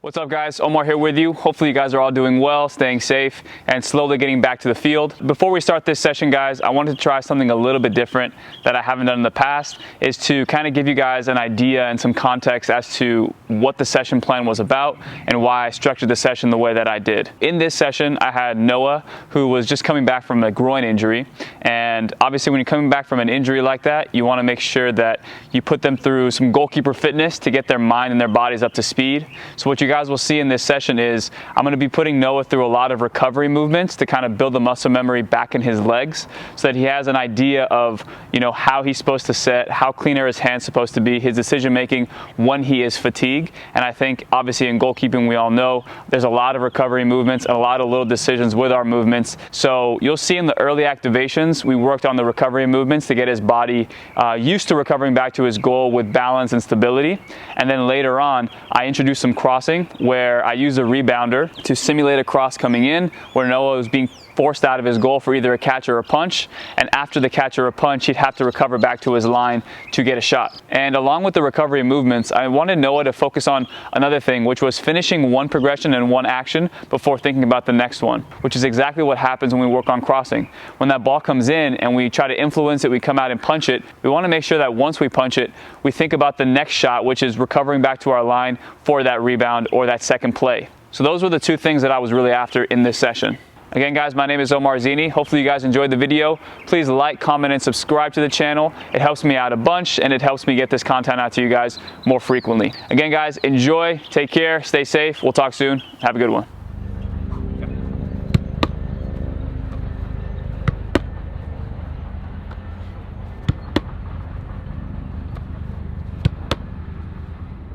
What's up guys, Omar here with you. Hopefully you guys are all doing well, staying safe, and slowly getting back to the field. Before we start this session guys, I wanted to try something a little bit different that I haven't done in the past, is to kind of give you guys an idea and some context as to what the session plan was about and why I structured the session the way that I did. In this session, I had Noah, who was just coming back from a groin injury, and obviously when you're coming back from an injury like that, you want to make sure that you put them through some goalkeeper fitness to get their mind and their bodies up to speed. So what you guys will see in this session is I'm going to be putting Noah through a lot of recovery movements to kind of build the muscle memory back in his legs so that he has an idea of, you know, how he's supposed to set, how clean are his hands supposed to be, his decision making when he is fatigued. And I think obviously in goalkeeping we all know there's a lot of recovery movements and a lot of little decisions with our movements. So you'll see in the early activations we worked on the recovery movements to get his body used to recovering back to his goal with balance and stability. And then later on I introduced some crossing where I used a rebounder to simulate a cross coming in where Noah was being forced out of his goal for either a catch or a punch, and after the catch or a punch he'd have to recover back to his line to get a shot. And along with the recovery movements, I wanted Noah to focus on another thing, which was finishing one progression and one action before thinking about the next one, which is exactly what happens when we work on crossing. When that ball comes in and we try to influence it, we come out and punch it, we want to make sure that once we punch it, we think about the next shot, which is recovering back to our line for that rebound or that second play. So those were the two things that I was really after in this session. Again guys, my name is Omar Zini. Hopefully you guys enjoyed the video. Please like, comment, and subscribe to the channel. It helps me out a bunch and it helps me get this content out to you guys more frequently. Again guys, enjoy, take care, stay safe. We'll talk soon. Have a good one.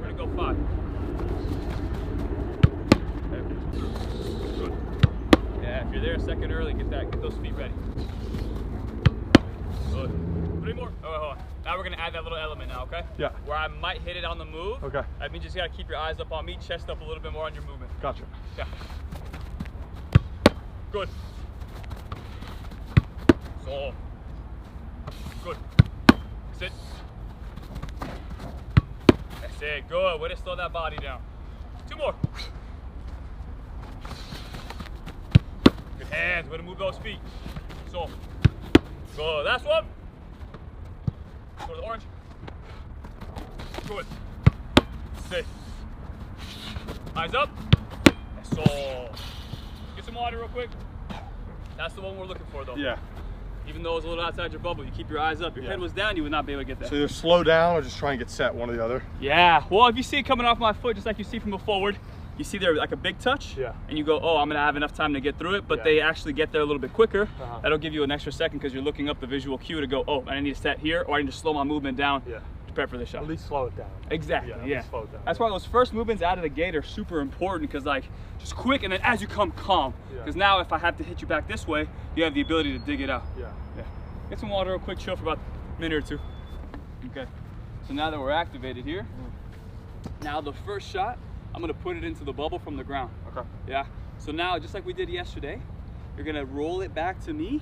We're gonna go 5. If you're there a second early, get those feet ready. Good. 3 more. Oh, hold on. Now we're gonna add that little element now, okay? Yeah. Where I might hit it on the move. Okay. That means you just gotta keep your eyes up on me, chest up a little bit more on your movement. Gotcha. Yeah. Good. So. Good. Sit. That's it. Good. Way to slow that body down. 2 more. Good hands, way to move those feet. So, good. Last one. Go to the orange. Good. Sit. Eyes up. So, get some water real quick. That's the one we're looking for though. Yeah. Even though it's a little outside your bubble, you keep your eyes up. Your head was down, you would not be able to get that. So either slow down or just try and get set, one or the other? Yeah. Well, if you see it coming off my foot, just like you see from a forward, you see there like a big touch, and you go, oh, I'm gonna have enough time to get through it, but they actually get there a little bit quicker. That'll give you an extra second because you're looking up the visual cue to go, oh, I need to set here, or I need to slow my movement down to prepare for the shot. At least slow it down. Exactly, yeah. Slow it down. That's why those first movements out of the gate are super important, because like, just quick, and then as you come, calm. Because now if I have to hit you back this way, you have the ability to dig it out. Yeah. Get some water real quick, chill for about a minute or 2. Okay, so now that we're activated here, now the first shot, I'm gonna put it into the bubble from the ground. Okay. Yeah. So now, just like we did yesterday, you're gonna roll it back to me.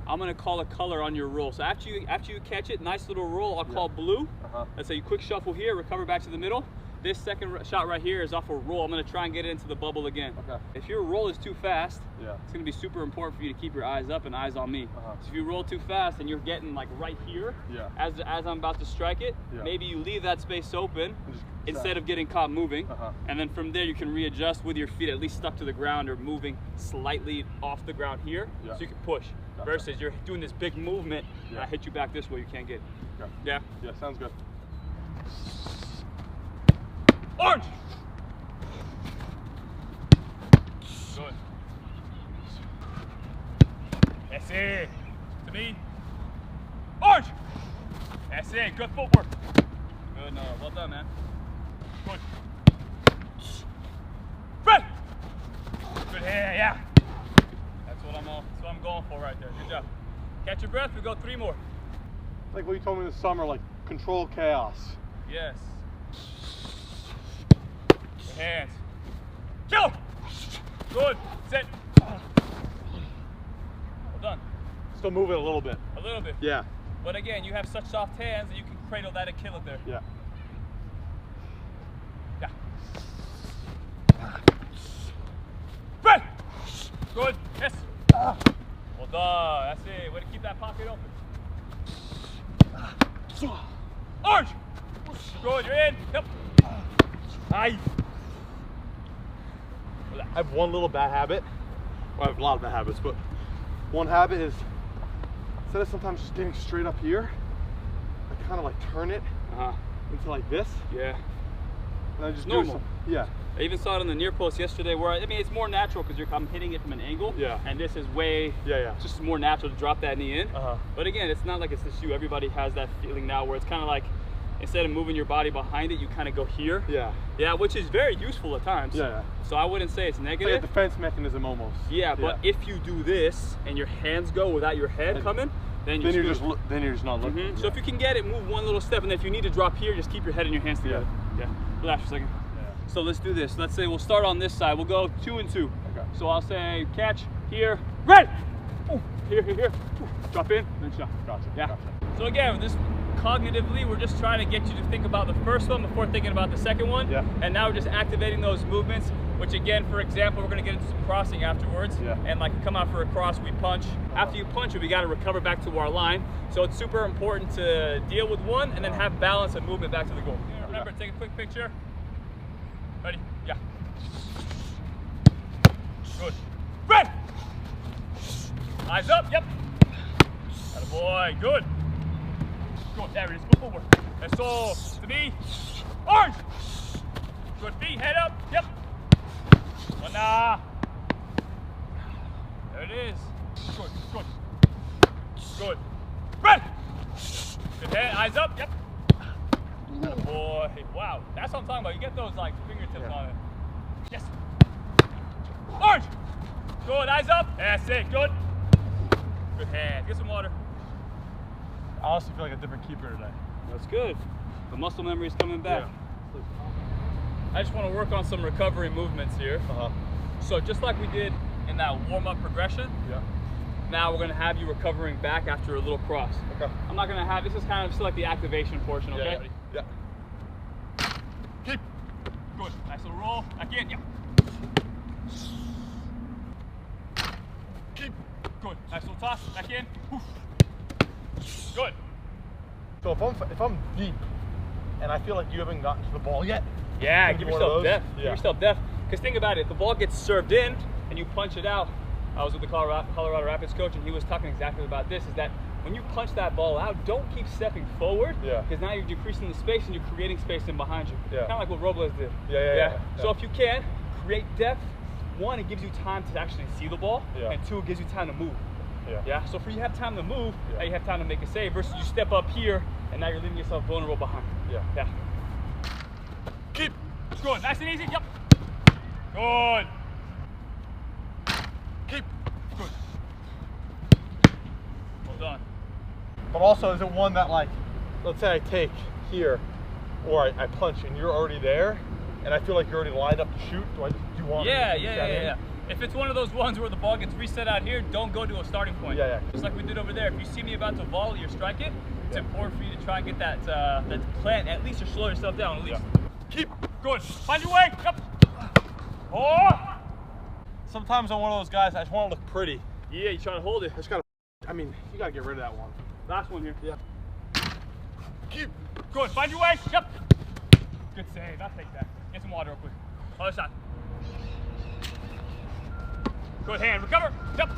I'm gonna call a color on your roll. So after you catch it, nice little roll, I'll call blue. Let's say you quick shuffle here, recover back to the middle. This second shot right here is off a roll. I'm gonna try and get it into the bubble again. Okay. If your roll is too fast, it's gonna be super important for you to keep your eyes up and eyes on me. So if you roll too fast and you're getting like right here, as I'm about to strike it, maybe you leave that space open instead of getting caught moving. And then from there you can readjust with your feet at least stuck to the ground or moving slightly off the ground here, so you can push. Versus you're doing this big movement, and I hit you back this way, you can't get it. Yeah? Yeah, sounds good. Orange! Good. That's it. To me. Orange! That's it. Good footwork. Good. No, well done, man. Good. Red! Good hand, yeah. That's what I'm going for right there. Good job. Catch your breath. We go 3 more. Like what you told me this summer, like control chaos. Yes. Hands. Kill! Good. Sit. Well done. Still move it a little bit. A little bit. Yeah. But again, you have such soft hands that you can cradle that and kill it there. Yeah. Yeah. I have one little bad habit. Well, I have a lot of bad habits, but one habit is instead of sometimes just getting straight up here, I kind of like turn it into like this. Yeah. And I just normal. do some. Yeah. I even saw it on the near post yesterday where, I mean, it's more natural because I'm hitting it from an angle. Yeah. And this is way, just more natural to drop that knee in. But again, it's not like it's just you. Everybody has that feeling now where it's kind of like, instead of moving your body behind it, you kind of go here. Yeah. Yeah, which is very useful at times. Yeah. So I wouldn't say it's negative. It's like a defense mechanism almost. Yeah, but if you do this and your hands go without your head coming, then you're just not looking. So if you can get it, move one little step, and then if you need to drop here, just keep your head and your hands together. Yeah. Relax for a second. So let's do this. Let's say we'll start on this side. We'll go 2 and 2. Okay. So I'll say catch here, ready. Ooh, here. Ooh, drop in, then shot. Gotcha. Yeah. Gotcha. So again, this cognitively, we're just trying to get you to think about the first one before thinking about the second one. Yeah. And now we're just activating those movements. Which again, for example, we're gonna get into some crossing afterwards. Yeah. And like come out for a cross, we punch. After you punch it, we gotta recover back to our line. So it's super important to deal with one and then have balance and movement back to the goal. Remember, take a quick picture. Ready? Yeah. Good. Red! Eyes up, yep. Attaboy, good. Good, there it is, go forward. That's all. To me. Orange! Good feet, head up, yep. One, there it is. Good. Good. Red! Good head, eyes up, yep. Boy, wow, that's what I'm talking about. You get those like fingertips on it. Yes. Orange. Good, eyes up. That's it. Good. Good hand. Get some water. I honestly feel like a different keeper today. That's good. The muscle memory is coming back. Yeah. I just want to work on some recovery movements here. So just like we did in that warm-up progression. Yeah. Now we're going to have you recovering back after a little cross. Okay. I'm not going to have, this is kind of still like the activation portion, okay? Yeah. Keep. Good. Nice little roll. Back in. Yeah. Keep. Good. Nice little toss. Back in. Oof. Good. So if I'm deep and I feel like you haven't gotten to the ball yet. Yeah, give yourself depth. Yeah. Give yourself depth. Because think about it, if the ball gets served in and you punch it out, I was with the Colorado Rapids coach and he was talking exactly about this, is that when you punch that ball out, don't keep stepping forward, because now you're decreasing the space and you're creating space in behind you. Kind of like what Robles did. So if you can, create depth. One, it gives you time to actually see the ball, and two, it gives you time to move. So for you have time to move, now you have time to make a save, versus you step up here and now you're leaving yourself vulnerable behind. Keep. Good. Nice and easy. Yep. Good. Keep. Good. Well done. But also, is it one that, like, let's say I take here, or I punch and you're already there, and I feel like you're already lined up to shoot? Do you want? Yeah. If it's one of those ones where the ball gets reset out here, don't go to a starting point. Just like we did over there. If you see me about to volley or strike it, it's important for you to try and get that plant, at least, or slow yourself down at least. Keep. Good. Find your way. Yep. Oh. Sometimes I'm one of those guys, I just want to look pretty. Yeah, you try to hold it. I just gotta, you gotta get rid of that one. Last one here. Yeah. Keep. Good. Find your way. Yep. Good save. I'll take that. Get some water real quick. Other side. Good hand. Recover. Yep.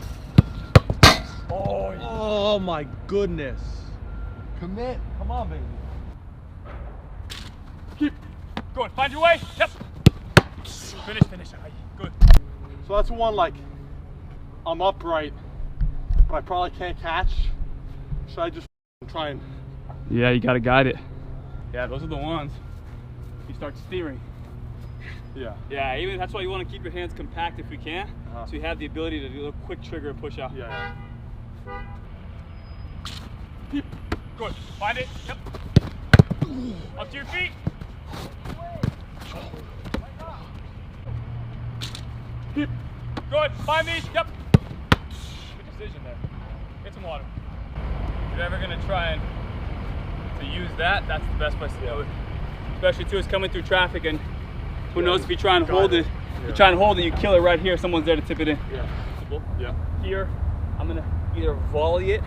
Oh my goodness. Commit. Come on, baby. Keep. Good. Find your way. Yep. Finish. Good. So that's one, like, I'm upright, but I probably can't catch. Should I just try and? Yeah, you gotta guide it. Yeah, those are the ones. You start steering. Yeah, even that's why you want to keep your hands compact if we can, so you have the ability to do a quick trigger and push out. Keep. Good. Find it. Yep. Up to your feet. Keep. Good. Find these. Yep. Good decision there. Get some water. If you're ever gonna try and to use that, that's the best place to do it. Especially too, it's coming through traffic, and who knows if you try and hold it. You try and hold it, you kill it right here. Someone's there to tip it in. Here, I'm gonna either volley it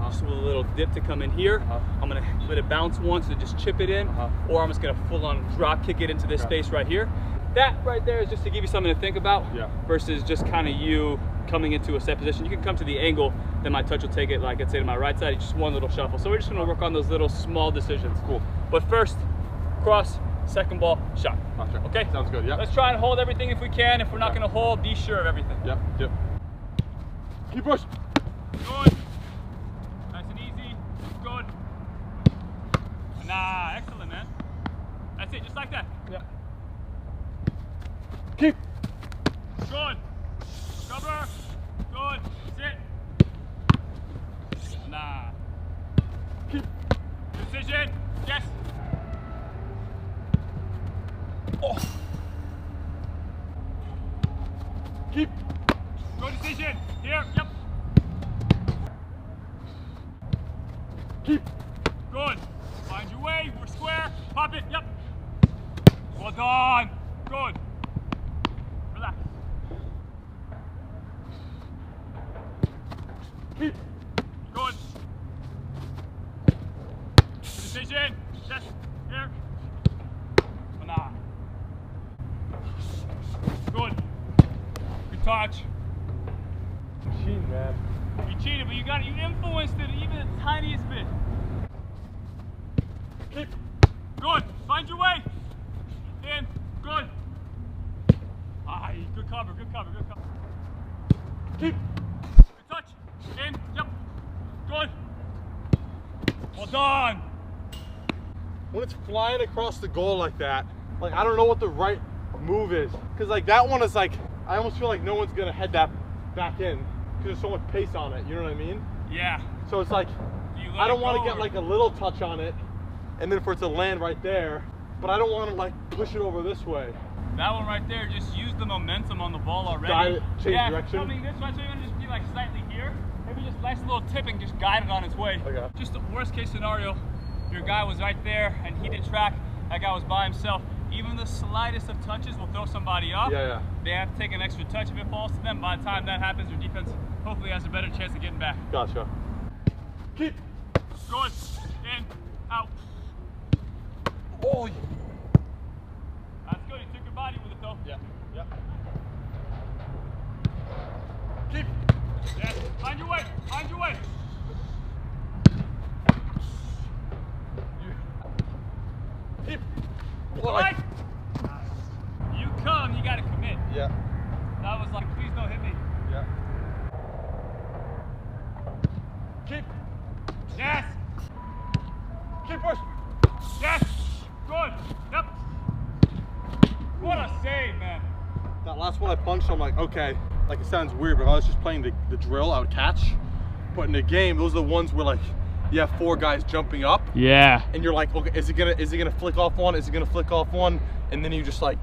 just with a little dip to come in here. I'm gonna let it bounce once and just chip it in, or I'm just gonna full on drop kick it into this space right here. That right there is just to give you something to think about versus just kind of you coming into a set position. You can come to the angle, then my touch will take it, like I'd say, to my right side, just one little shuffle. So we're just gonna work on those little small decisions. Cool. But first, cross, second ball, shot. Gotcha. Okay? Sounds good, yeah. Let's try and hold everything if we can. If we're not gonna hold, be sure of everything. Yep, yep. Keep push. Good. Nice and easy. Good. Nah, excellent, man. That's it, just like that. Yeah. Keep. Good. Cover. Good. Sit. Nah. Keep. Decision. Yes. Oh. Keep. Good decision. Here. Yep. Keep. Good. Find your way. We're square. Pop it. Yep. Well done. Good. Relax. Keep. Good. Decision. Yes. Here. Nah. Good. Good touch. Cheating, man. You cheated, but you got it. You influenced it even the tiniest bit. Keep. Good. Find your way. In. Good. Ah, good cover. Good cover. Good cover. Keep. Good touch. In. Yep. Good. Well done. When it's flying across the goal like that, like I don't know what the right move is. Cause like that one is like, I almost feel like no one's gonna head that back in because there's so much pace on it, you know what I mean? Yeah. So it's like, I don't want to get like a little touch on it and then for it to land right there, but I don't want to like push it over this way. That one right there, just use the momentum on the ball already. Guide it, change direction. Coming this way, so you're gonna just be like slightly here. Maybe just nice little tip and just guide it on its way. Okay. Just the worst case scenario, your guy was right there and he did track, that guy was by himself. Even the slightest of touches will throw somebody off. Yeah. They have to take an extra touch. If it falls to them, by the time that happens, their defense hopefully has a better chance of getting back. Gotcha. Keep. Good. In. Out. Oh. That's good. You took your body with it though. Yeah. Keep. Yes. Find your way. Find your way. Keep. Right. You come, you gotta commit. Yeah. That was like, please don't hit me. Yeah. Keep. Yes. Keep push. Yes. Good. Yep. What a save, man. That last one I punched, I'm like, okay. Like it sounds weird, but if I was just playing the drill, I would catch. But in the game, those are the ones where like you have 4 guys jumping up. Yeah. And you're like, okay, is it gonna flick off one? Is it gonna flick off one? And then you just like,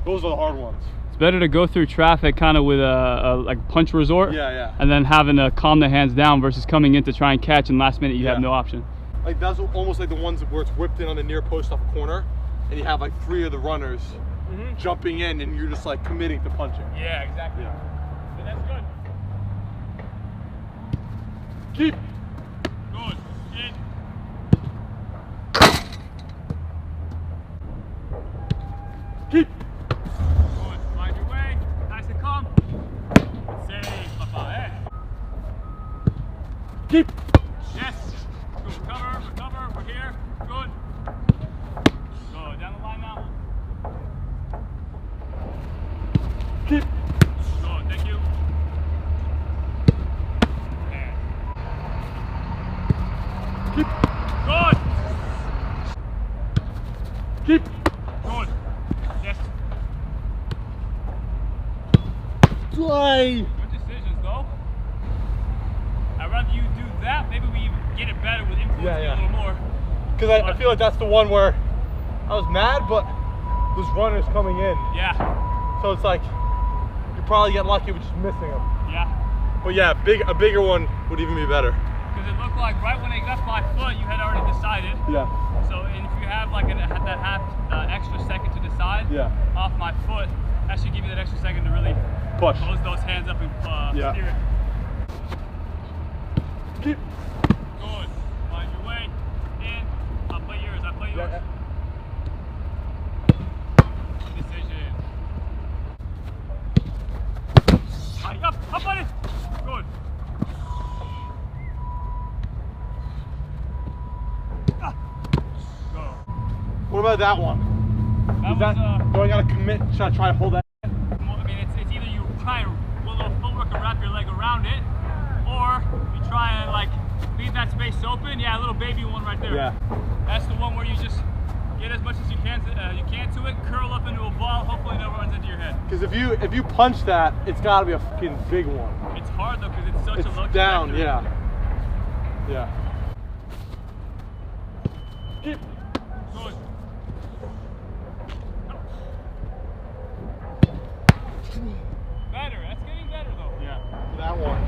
those are the hard ones. It's better to go through traffic kind of with a like punch resort. Yeah. And then having to calm the hands down versus coming in to try and catch and last minute you have no option. Like that's almost like the ones where it's whipped in on the near post off a corner and you have like 3 of the runners jumping in and you're just like committing to punching. Yeah, exactly. Yeah. But that's good. Keep. Good. In. Keep. Good. Find your way. Nice and calm. Save, Papa. Keep. Yes. Good. Recover. We're here. Good. Go down the line now. Keep. Good. Thank you. And. Keep. Good. Keep. Good. Yes. Play. Good decisions, though. I'd rather you do that. Maybe we even get it better with influencing a little more. Because I feel like that's the one where I was mad, but there's runners coming in. Yeah. So it's like, you probably get lucky with just missing them. Yeah. But yeah, a bigger one would even be better. Because it looked like right when it left my foot, you had already decided. Yeah. So, and if you have like that half extra second to decide off my foot, that should give you that extra second to really Push. close those hands up and steer it. Keep. Good. Find your way. In. I'll play yours. I'll play yours. Decision. Up, buddy. Good. Go. What about that one? Do I gotta commit? Should I try to hold that? I mean, it's either you try a little footwork and wrap your leg around it, or you try and like leave that space open. Yeah, a little baby one right there. Yeah. That's the one where you just get as much as you can to it, curl up into a ball. Hopefully, it never runs into your head. Because if you punch that, it's gotta be a fucking big one. It's hard though because it's such a low down. trajectory. Yeah. Keep. Good. Better. That's getting better though. Yeah. That one,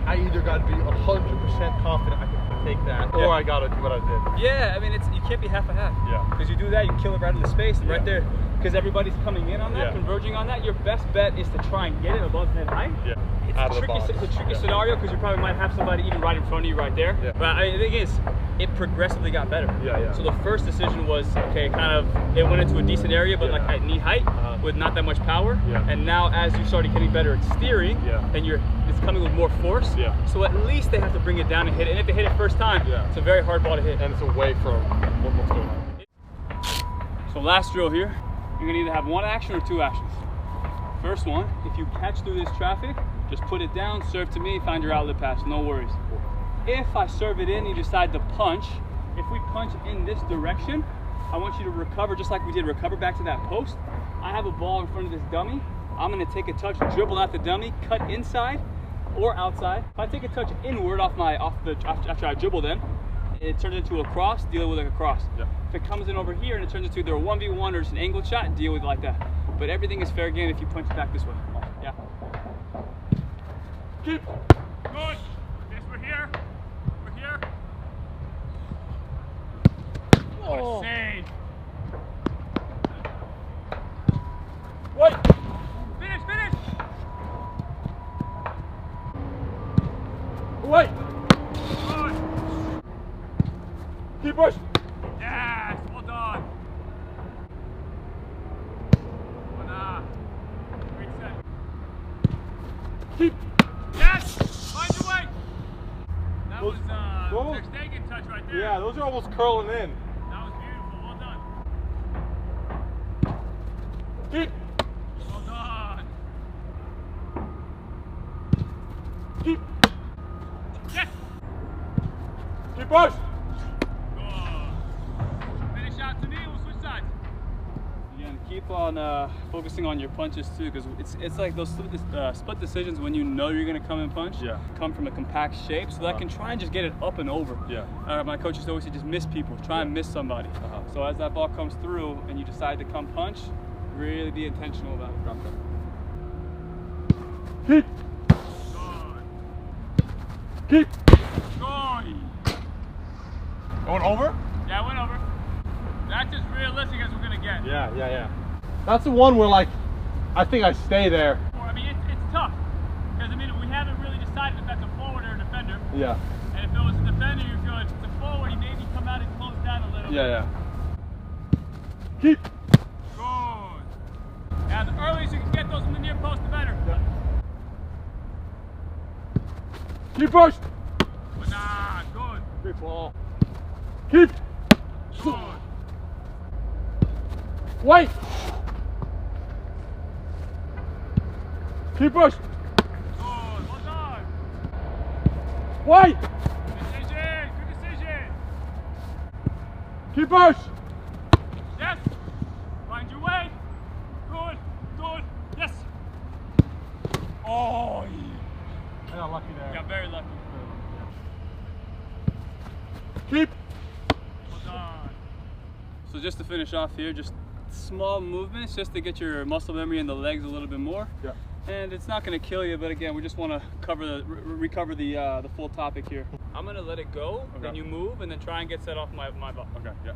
I either got to be 100% confident I can take that, or I got to do what I did. Yeah, I mean, you can't be half a half. Yeah. Because you do that, you kill it right in the space, and right there, because everybody's coming in on that, converging on that, your best bet is to try and get it above head height. Yeah. It's a tricky scenario because you probably might have somebody even right in front of you right there. Yeah. But I mean, the thing is, it progressively got better. Yeah. So the first decision was, okay, it went into a decent area, but like at knee height with not that much power. Yeah. And now as you started getting better at steering, then it's coming with more force. Yeah. So at least they have to bring it down and hit it. And if they hit it first time, it's a very hard ball to hit. And it's away from what's going on. So last drill here, you're gonna either have one action or two actions. First one, if you catch through this traffic, just put it down, serve to me, find your outlet pass, no worries. If I serve it in, you decide to punch. If we punch in this direction, I want you to recover just like we did, recover back to that post. I have a ball in front of this dummy. I'm gonna take a touch, dribble out the dummy, cut inside or outside. If I take a touch inward after I dribble them, it turns into a cross, deal with it like a cross. Yeah. If it comes in over here and it turns into either a 1v1 or just an angled shot, deal with it like that. But everything is fair game if you punch it back this way. Yeah. Keep. Good. Yes, we're here. We're here. What a save. Wait. Finish. Wait. Good. Keep push. Yes, well done. Great set. Keep. Yes! Find your way! That Those- was their Stegen touch right there. Yeah, those are almost curling in. That was beautiful. Well done. Keep. Well done. Keep. Yes! Keep push. Good. Finish out to me. We'll switch sides. Again, keep on focusing on your punches too, because it's like those split decisions when you know you're going to come and punch, come from a compact shape, so that can try and just get it up and over. Yeah. My coach used to always say just miss people, try and miss somebody. So as that ball comes through and you decide to come punch, really be intentional about it. Keep. Good. Keep. Good. Going over? Yeah, I went over. That's as realistic as we're going to get. Yeah. That's the one where, like, I think I stay there. I mean, it's tough. Because, I mean, we haven't really decided if that's a forward or a defender. Yeah. And if it was a defender, you feel it's a forward, he maybe come out and close down a little bit. Yeah. Keep. Good. Yeah, the earliest you can get those from the near post, the better. Keep push. But nah, good. Great ball. Keep. Good. Wait. Keep push. Good. Well done. Wait. Decision. Good decision. Keep push. Yes. Find your way. Good. Yes. Oh, yeah. I got lucky there. Got very lucky. Keep. Well done. So just to finish off here, just small movements just to get your muscle memory in the legs a little bit more. Yeah. And it's not going to kill you, but again, we just want to recover the full topic here. I'm going to let it go, then you move, and then try and get set off my butt. Okay, yeah.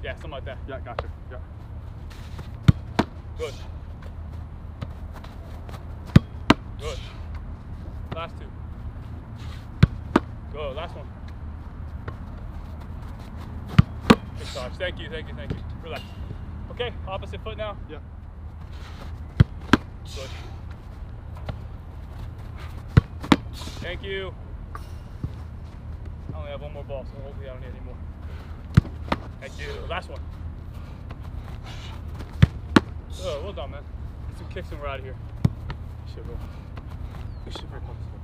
Yeah, something like that. Yeah, gotcha. Yeah. Good. Good. Last two. go. Last one. Good touch. Thank you, thank you, thank you. Relax. Okay, opposite foot now. Yeah. Good. Thank you. I only have one more ball, so hopefully I don't need any more. Thank you. Last one. Oh, well done, man. Get some kicks and we're out of here. Shit, bro. We should break one.